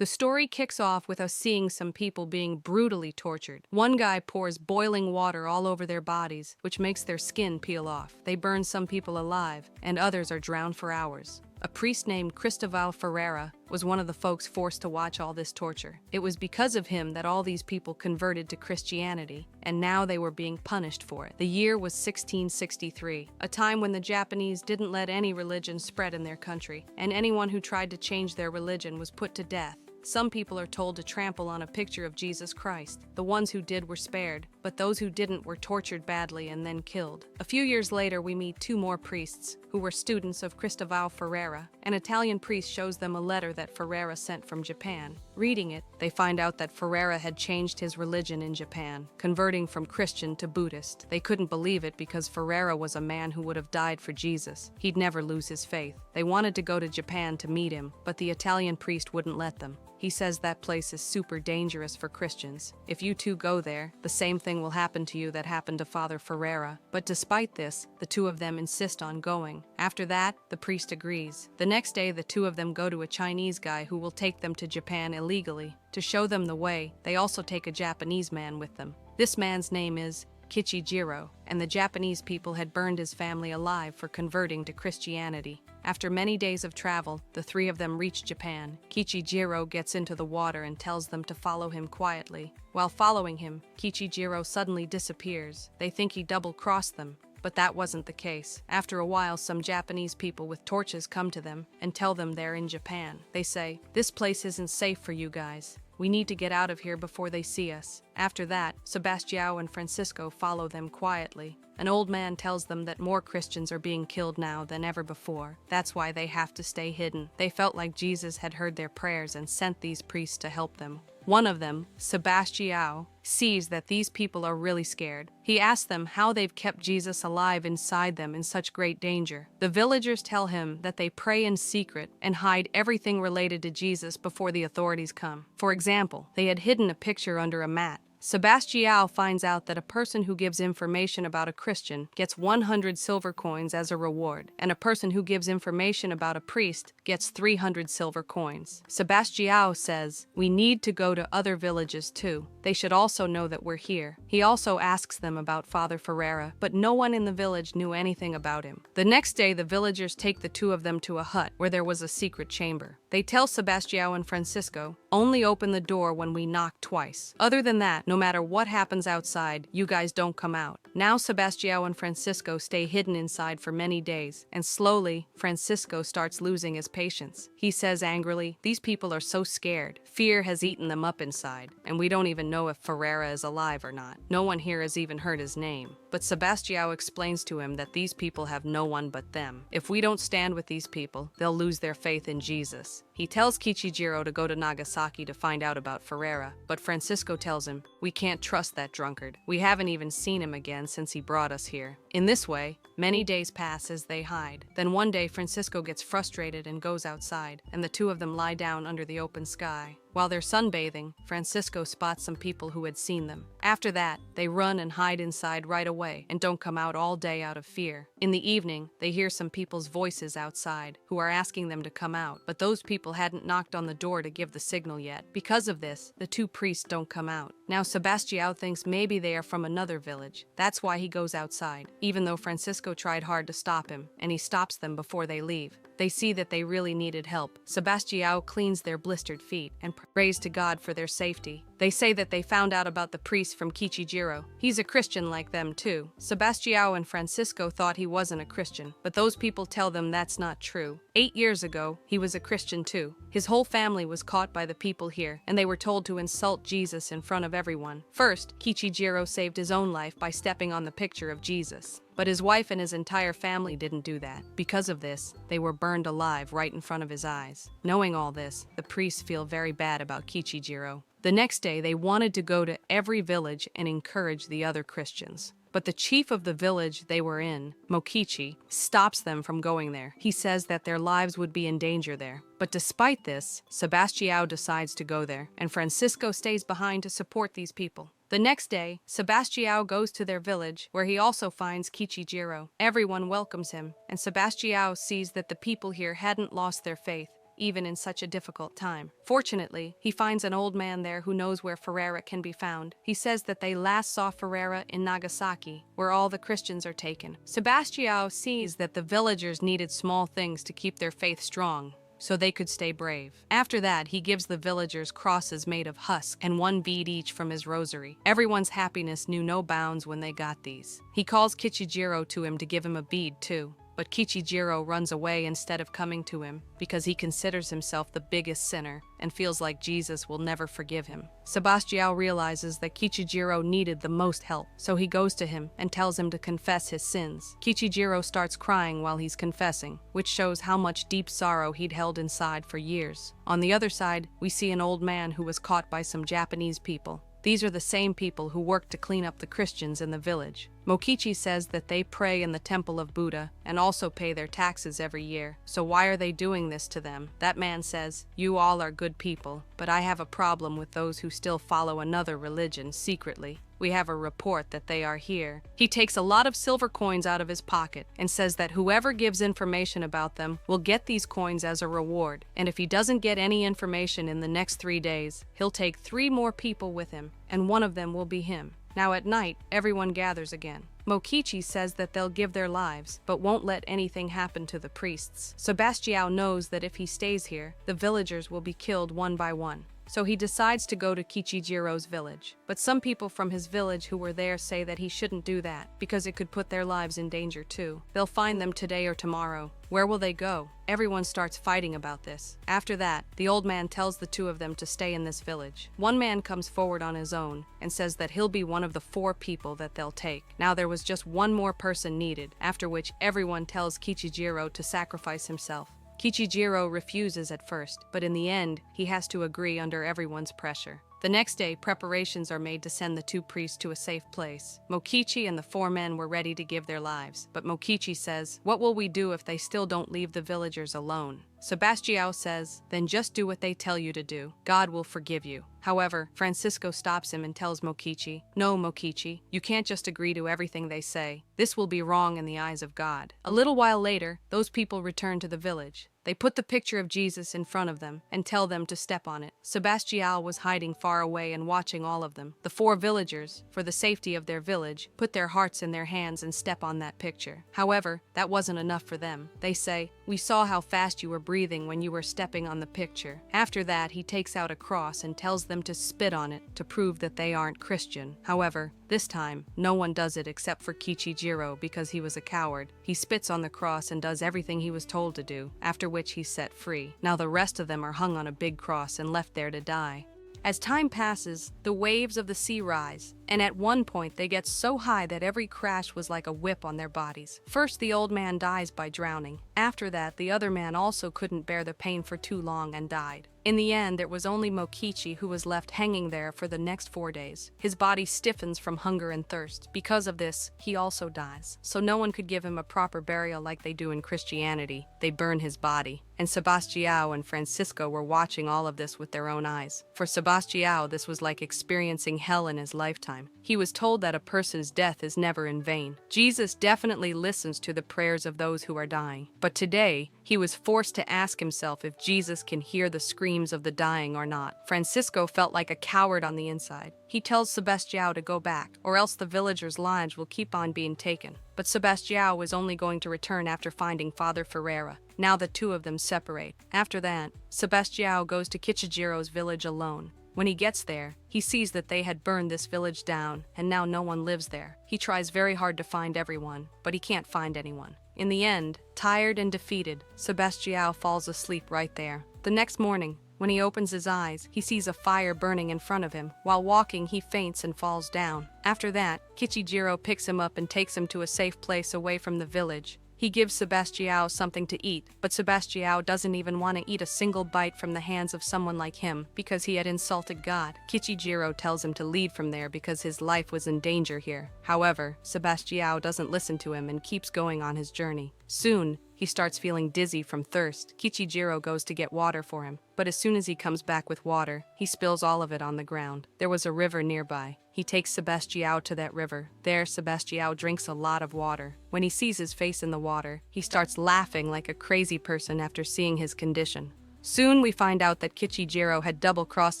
The story kicks off with us seeing some people being brutally tortured. One guy pours boiling water all over their bodies, which makes their skin peel off. They burn some people alive, and others are drowned for hours. A priest named Cristobal Ferreira was one of the folks forced to watch all this torture. It was because of him that all these people converted to Christianity, and now they were being punished for it. The year was 1663, a time when the Japanese didn't let any religion spread in their country, and anyone who tried to change their religion was put to death. Some people are told to trample on a picture of Jesus Christ. The ones who did were spared, but those who didn't were tortured badly and then killed. A few years later, we meet two more priests, who were students of Cristobal Ferreira. An Italian priest shows them a letter that Ferreira sent from Japan. Reading it, they find out that Ferreira had changed his religion in Japan, converting from Christian to Buddhist. They couldn't believe it because Ferreira was a man who would have died for Jesus. He'd never lose his faith. They wanted to go to Japan to meet him, but the Italian priest wouldn't let them. He says that place is super dangerous for Christians. If you two go there, the same thing will happen to you that happened to Father Ferreira. But despite this, the two of them insist on going. After that, the priest agrees. The next day, the two of them go to a Chinese guy who will take them to Japan illegally. To show them the way, they also take a Japanese man with them. This man's name is Kichijiro, and the Japanese people had burned his family alive for converting to Christianity. After many days of travel, the three of them reach Japan. Kichijiro gets into the water and tells them to follow him quietly. While following him, Kichijiro suddenly disappears. They think he double-crossed them, but that wasn't the case. After a while, some Japanese people with torches come to them and tell them they're in Japan. They say, "This place isn't safe for you guys. We need to get out of here before they see us." After that, Sebastião and Francisco follow them quietly. An old man tells them that more Christians are being killed now than ever before. That's why they have to stay hidden. They felt like Jesus had heard their prayers and sent these priests to help them. One of them, Sebastião, sees that these people are really scared. He asks them how they've kept Jesus alive inside them in such great danger. The villagers tell him that they pray in secret and hide everything related to Jesus before the authorities come. For example, they had hidden a picture under a mat. Sebastião finds out that a person who gives information about a Christian gets 100 silver coins as a reward, and a person who gives information about a priest gets 300 silver coins. Sebastião says, "We need to go to other villages too. They should also know that we're here." He also asks them about Father Ferreira, but no one in the village knew anything about him. The next day, the villagers take the two of them to a hut where there was a secret chamber. They tell Sebastião and Francisco, "Only open the door when we knock twice. Other than that, no matter what happens outside, you guys don't come out." Now Sebastião and Francisco stay hidden inside for many days, and slowly, Francisco starts losing his patience. He says angrily, "These people are so scared. Fear has eaten them up inside, and we don't even know if Ferreira is alive or not. No one here has even heard his name." But Sebastião explains to him that these people have no one but them. If we don't stand with these people, they'll lose their faith in Jesus. He tells Kichijiro to go to Nagasaki to find out about Ferreira, but Francisco tells him, "We can't trust that drunkard. We haven't even seen him again since he brought us here." In this way, many days pass as they hide. Then one day, Francisco gets frustrated and goes outside, and the two of them lie down under the open sky. While they're sunbathing, Francisco spots some people who had seen them. After that, they run and hide inside right away and don't come out all day out of fear. In the evening, they hear some people's voices outside who are asking them to come out, but those people hadn't knocked on the door to give the signal yet. Because of this, the two priests don't come out. Now Sebastião thinks maybe they are from another village. That's why he goes outside, even though Francisco tried hard to stop him, and he stops them before they leave. They see that they really needed help. Sebastião cleans their blistered feet and prays to God for their safety. They say that they found out about the priest from Kichijiro. He's a Christian like them too. Sebastião and Francisco thought he wasn't a Christian, but those people tell them that's not true. 8 years ago, he was a Christian too. His whole family was caught by the people here, and they were told to insult Jesus in front of everyone. First, Kichijiro saved his own life by stepping on the picture of Jesus. But his wife and his entire family didn't do that. Because of this, they were burned alive right in front of his eyes. Knowing all this, the priests feel very bad about Kichijiro. The next day, they wanted to go to every village and encourage the other Christians. But the chief of the village they were in, Mokichi, stops them from going there. He says that their lives would be in danger there. But despite this, Sebastião decides to go there, and Francisco stays behind to support these people. The next day, Sebastião goes to their village, where he also finds Kichijiro. Everyone welcomes him, and Sebastião sees that the people here hadn't lost their faith. even in such a difficult time. Fortunately, he finds an old man there who knows where Ferreira can be found. He says that they last saw Ferreira in Nagasaki, where all the Christians are taken. Sebastião sees that the villagers needed small things to keep their faith strong, so they could stay brave. After that, he gives the villagers crosses made of husk and one bead each from his rosary. Everyone's happiness knew no bounds when they got these. He calls Kichijiro to him to give him a bead too, but Kichijiro runs away instead of coming to him because he considers himself the biggest sinner and feels like Jesus will never forgive him. Sebastião realizes that Kichijiro needed the most help, so he goes to him and tells him to confess his sins. Kichijiro starts crying while he's confessing, which shows how much deep sorrow he'd held inside for years. On the other side, we see an old man who was caught by some Japanese people. These are the same people who worked to clean up the Christians in the village. Mokichi says that they pray in the temple of Buddha and also pay their taxes every year, so why are they doing this to them? That man says, "You all are good people, but I have a problem with those who still follow another religion secretly. We have a report that they are here." He takes a lot of silver coins out of his pocket and says that whoever gives information about them will get these coins as a reward, and if he doesn't get any information in the next 3 days, he'll take 3 more people with him, and one of them will be him. Now at night, everyone gathers again. Mokichi says that they'll give their lives, but won't let anything happen to the priests. Sebastião knows that if he stays here, the villagers will be killed one by one. So he decides to go to Kichijiro's village. But some people from his village who were there say that he shouldn't do that, because it could put their lives in danger too. They'll find them today or tomorrow. Where will they go? Everyone starts fighting about this. After that, the old man tells the 2 of them to stay in this village. One man comes forward on his own and says that he'll be one of the 4 people that they'll take. Now there was just one more person needed, after which everyone tells Kichijiro to sacrifice himself. Kichijiro refuses at first, but in the end, he has to agree under everyone's pressure. The next day, preparations are made to send the 2 priests to a safe place. Mokichi and the 4 men were ready to give their lives, but Mokichi says, "What will we do if they still don't leave the villagers alone?" Sebastião says, "Then just do what they tell you to do. God will forgive you." However, Francisco stops him and tells Mokichi, "No, Mokichi, you can't just agree to everything they say. This will be wrong in the eyes of God." A little while later, those people return to the village. They put the picture of Jesus in front of them and tell them to step on it. Sebastião was hiding far away and watching all of them. The 4 villagers, for the safety of their village, put their hearts in their hands and step on that picture. However, that wasn't enough for them. They say, "We saw how fast you were breathing when you were stepping on the picture." After that, he takes out a cross and tells them to spit on it to prove that they aren't Christian. However, this time, no one does it except for Kichijiro because he was a coward. He spits on the cross and does everything he was told to do, after which he's set free. Now the rest of them are hung on a big cross and left there to die. As time passes, the waves of the sea rise, and at one point they get so high that every crash was like a whip on their bodies. First, the old man dies by drowning. After that, the other man also couldn't bear the pain for too long and died. In the end, there was only Mokichi who was left hanging there for the next 4 days. His body stiffens from hunger and thirst. Because of this, he also dies. So no one could give him a proper burial like they do in Christianity. They burn his body. And Sebastião and Francisco were watching all of this with their own eyes. For Sebastião, this was like experiencing hell in his lifetime. He was told that a person's death is never in vain. Jesus definitely listens to the prayers of those who are dying. But today, he was forced to ask himself if Jesus can hear the screams of the dying or not. Francisco felt like a coward on the inside. He tells Sebastião to go back, or else the villagers' lives will keep on being taken. But Sebastião was only going to return after finding Father Ferreira. Now the 2 of them separate. After that, Sebastião goes to Kichijiro's village alone. When he gets there, he sees that they had burned this village down, and now no one lives there. He tries very hard to find everyone, but he can't find anyone. In the end, tired and defeated, Sebastião falls asleep right there. The next morning, when he opens his eyes, he sees a fire burning in front of him. While walking, he faints and falls down. After that, Kichijiro picks him up and takes him to a safe place away from the village. He gives Sebastião something to eat, but Sebastião doesn't even want to eat a single bite from the hands of someone like him because he had insulted God. Kichijiro tells him to leave from there because his life was in danger here. However, Sebastião doesn't listen to him and keeps going on his journey. Soon, he starts feeling dizzy from thirst. Kichijiro goes to get water for him, but as soon as he comes back with water, he spills all of it on the ground. There was a river nearby. He takes Sebastião to that river. There, Sebastião drinks a lot of water. When he sees his face in the water, he starts laughing like a crazy person after seeing his condition. Soon we find out that Kichijiro had double-crossed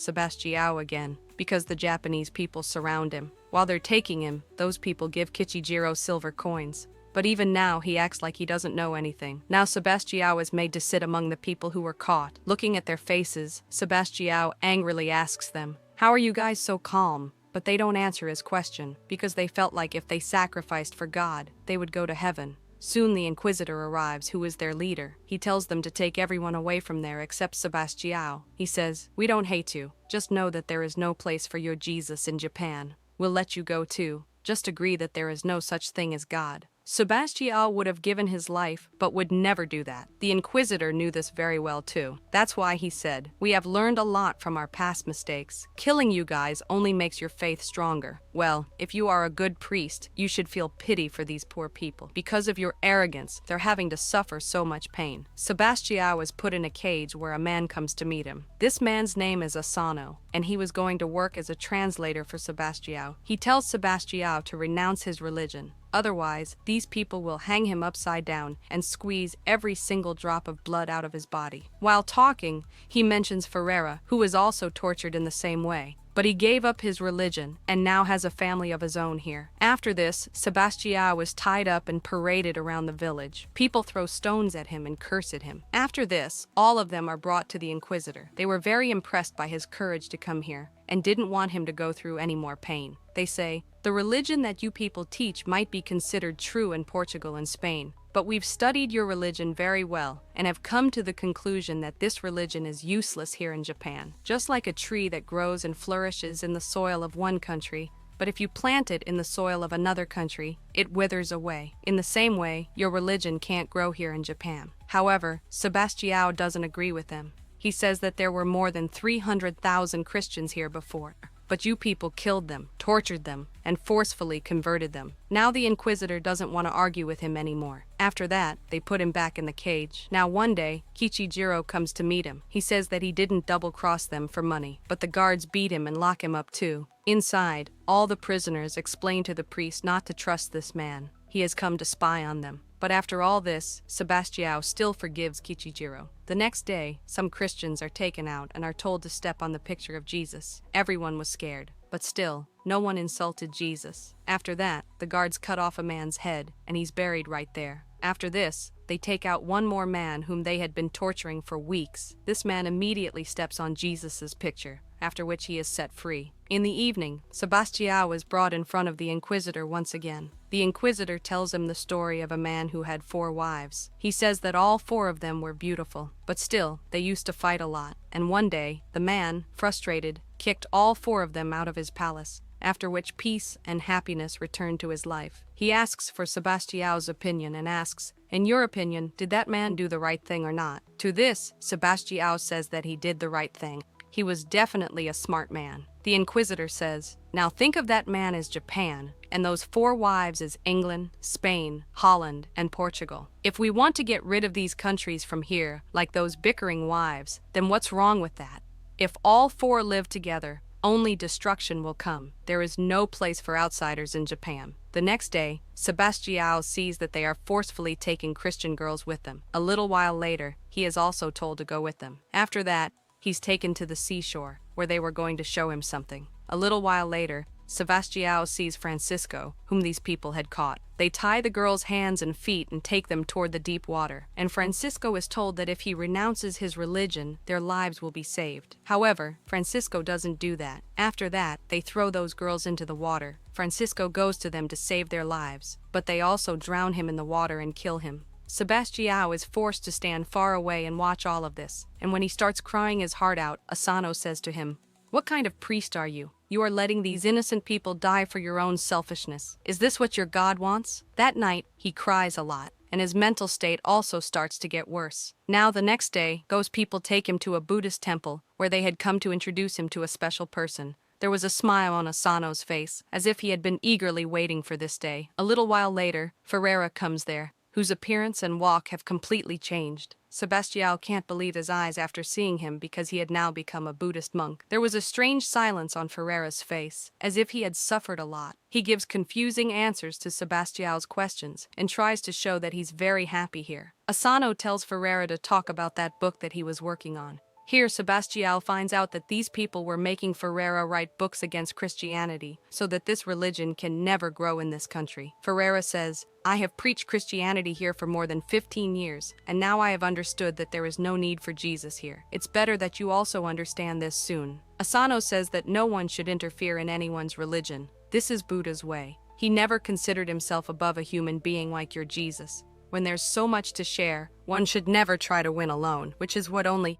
Sebastião again, because the Japanese people surround him. While they're taking him, those people give Kichijiro silver coins. But even now, he acts like he doesn't know anything. Now Sebastião is made to sit among the people who were caught. Looking at their faces, Sebastião angrily asks them, "How are you guys so calm?" But they don't answer his question, because they felt like if they sacrificed for God, they would go to heaven. Soon the Inquisitor arrives, who is their leader. He tells them to take everyone away from there except Sebastião. He says, "We don't hate you. Just know that there is no place for your Jesus in Japan. We'll let you go too. Just agree that there is no such thing as God." Sebastião would have given his life, but would never do that. The Inquisitor knew this very well too. That's why he said, "We have learned a lot from our past mistakes. Killing you guys only makes your faith stronger. Well, if you are a good priest, you should feel pity for these poor people. Because of your arrogance, they're having to suffer so much pain." Sebastião is put in a cage where a man comes to meet him. This man's name is Asano, and he was going to work as a translator for Sebastião. He tells Sebastião to renounce his religion. Otherwise, these people will hang him upside down and squeeze every single drop of blood out of his body. While talking, he mentions Ferreira, who was also tortured in the same way. But he gave up his religion and now has a family of his own here. After this, Sebastião was tied up and paraded around the village. People throw stones at him and curse at him. After this, all of them are brought to the Inquisitor. They were very impressed by his courage to come here and didn't want him to go through any more pain. They say, "The religion that you people teach might be considered true in Portugal and Spain, but we've studied your religion very well and have come to the conclusion that this religion is useless here in Japan. Just like a tree that grows and flourishes in the soil of one country, but if you plant it in the soil of another country, it withers away. In the same way, your religion can't grow here in Japan." However, Sebastião doesn't agree with them. He says that there were more than 300,000 Christians here before. But you people killed them, tortured them, and forcefully converted them. Now the Inquisitor doesn't want to argue with him anymore. After that, they put him back in the cage. Now one day, Kichijiro comes to meet him. He says that he didn't double-cross them for money, but the guards beat him and lock him up too. Inside, all the prisoners explain to the priest not to trust this man. He has come to spy on them. But after all this, Sebastião still forgives Kichijiro. The next day, some Christians are taken out and are told to step on the picture of Jesus. Everyone was scared, but still, no one insulted Jesus. After that, the guards cut off a man's head, and he's buried right there. After this, they take out one more man whom they had been torturing for weeks. This man immediately steps on Jesus's picture, after which he is set free. In the evening, Sebastião is brought in front of the Inquisitor once again. The Inquisitor tells him the story of a man who had 4 wives. He says that all 4 of them were beautiful, but still, they used to fight a lot. And one day, the man, frustrated, kicked all 4 of them out of his palace, after which peace and happiness returned to his life. He asks for Sebastião's opinion and asks, "In your opinion, did that man do the right thing or not?" To this, Sebastião says that he did the right thing. He was definitely a smart man. The Inquisitor says, "Now think of that man as Japan, and those 4 wives as England, Spain, Holland, and Portugal. If we want to get rid of these countries from here, like those bickering wives, then what's wrong with that? If all 4 live together, only destruction will come. There is no place for outsiders in Japan." The next day, Sebastião sees that they are forcefully taking Christian girls with them. A little while later, he is also told to go with them. After that, he's taken to the seashore, where they were going to show him something. A little while later, Sebastião sees Francisco, whom these people had caught. They tie the girls' hands and feet and take them toward the deep water, and Francisco is told that if he renounces his religion, their lives will be saved. However, Francisco doesn't do that. After that, they throw those girls into the water. Francisco goes to them to save their lives, but they also drown him in the water and kill him. Sebastião is forced to stand far away and watch all of this, and when he starts crying his heart out, Asano says to him, "What kind of priest are you? You are letting these innocent people die for your own selfishness. Is this what your God wants?" That night, he cries a lot, and his mental state also starts to get worse. Now the next day, those people take him to a Buddhist temple, where they had come to introduce him to a special person. There was a smile on Asano's face, as if he had been eagerly waiting for this day. A little while later, Ferreira comes there, whose appearance and walk have completely changed. Sebastião can't believe his eyes after seeing him because he had now become a Buddhist monk. There was a strange silence on Ferreira's face, as if he had suffered a lot. He gives confusing answers to Sebastião's questions and tries to show that he's very happy here. Asano tells Ferreira to talk about that book that he was working on. Here, Sebastião finds out that these people were making Ferreira write books against Christianity, so that this religion can never grow in this country. Ferreira says, I have preached Christianity here for more than 15 years, and now I have understood that there is no need for Jesus here. It's better that you also understand this soon. Asano says that no one should interfere in anyone's religion. This is Buddha's way. He never considered himself above a human being like your Jesus. When there's so much to share, one should never try to win alone, which is what only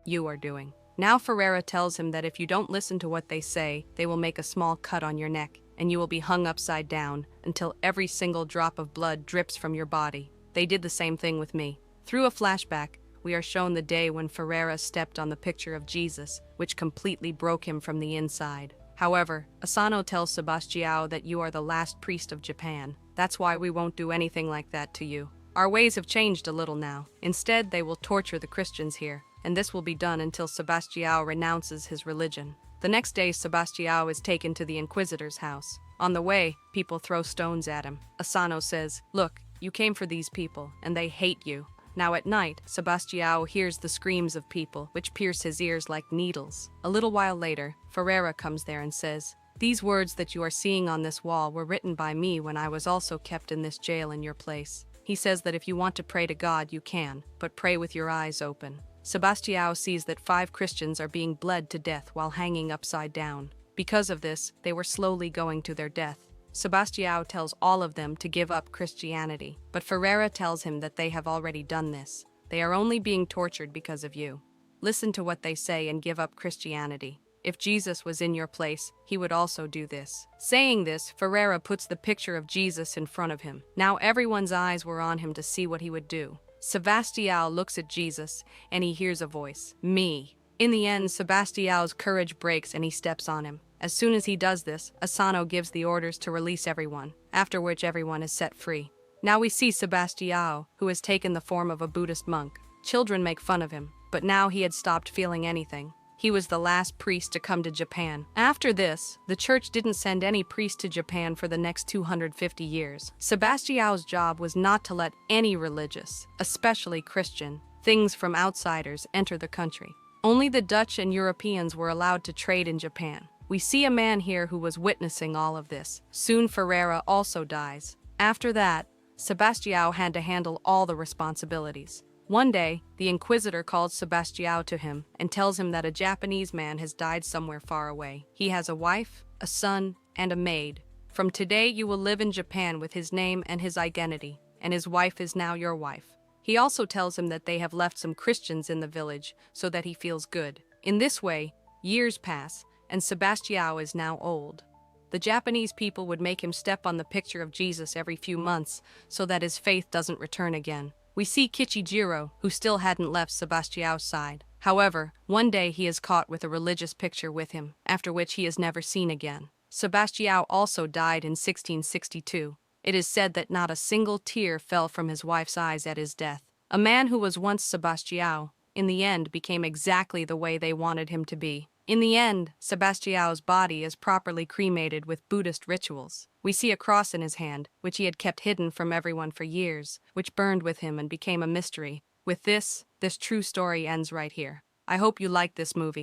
you are doing. Now Ferreira tells him that if you don't listen to what they say, they will make a small cut on your neck, and you will be hung upside down until every single drop of blood drips from your body. They did the same thing with me. Through a flashback, we are shown the day when Ferreira stepped on the picture of Jesus, which completely broke him from the inside. However, Asano tells Sebastião that you are the last priest of Japan. That's why we won't do anything like that to you. Our ways have changed a little now. Instead, they will torture the Christians here, and this will be done until Sebastião renounces his religion. The next day, Sebastião is taken to the Inquisitor's house. On the way, people throw stones at him. Asano says, look, you came for these people, and they hate you. Now at night, Sebastião hears the screams of people, which pierce his ears like needles. A little while later, Ferreira comes there and says, these words that you are seeing on this wall were written by me when I was also kept in this jail in your place. He says that if you want to pray to God, you can, but pray with your eyes open. Sebastião sees that 5 Christians are being bled to death while hanging upside down. Because of this, they were slowly going to their death. Sebastião tells all of them to give up Christianity, but Ferreira tells him that they have already done this. They are only being tortured because of you. Listen to what they say and give up Christianity. If Jesus was in your place, he would also do this. Saying this, Ferreira puts the picture of Jesus in front of him. Now everyone's eyes were on him to see what he would do. Sebastião looks at Jesus, and he hears a voice, me. In the end, Sebastião's courage breaks and he steps on him. As soon as he does this, Asano gives the orders to release everyone, after which everyone is set free. Now we see Sebastião, who has taken the form of a Buddhist monk. Children make fun of him, but now he had stopped feeling anything. He was the last priest to come to Japan. After this, the church didn't send any priest to Japan for the next 250 years. Sebastião's job was not to let any religious, especially Christian, things from outsiders enter the country. Only the Dutch and Europeans were allowed to trade in Japan. We see a man here who was witnessing all of this. Soon Ferreira also dies. After that, Sebastião had to handle all the responsibilities. One day, the Inquisitor calls Sebastião to him and tells him that a Japanese man has died somewhere far away. He has a wife, a son, and a maid. From today, you will live in Japan with his name and his identity, and his wife is now your wife. He also tells him that they have left some Christians in the village so that he feels good. In this way, years pass, and Sebastião is now old. The Japanese people would make him step on the picture of Jesus every few months so that his faith doesn't return again. We see Kichijiro, who still hadn't left Sebastião's side. However, one day he is caught with a religious picture with him, after which he is never seen again. Sebastião also died in 1662. It is said that not a single tear fell from his wife's eyes at his death. A man who was once Sebastião, in the end became exactly the way they wanted him to be. In the end, Sebastião's body is properly cremated with Buddhist rituals. We see a cross in his hand, which he had kept hidden from everyone for years, which burned with him and became a mystery. With this true story ends right here. I hope you liked this movie.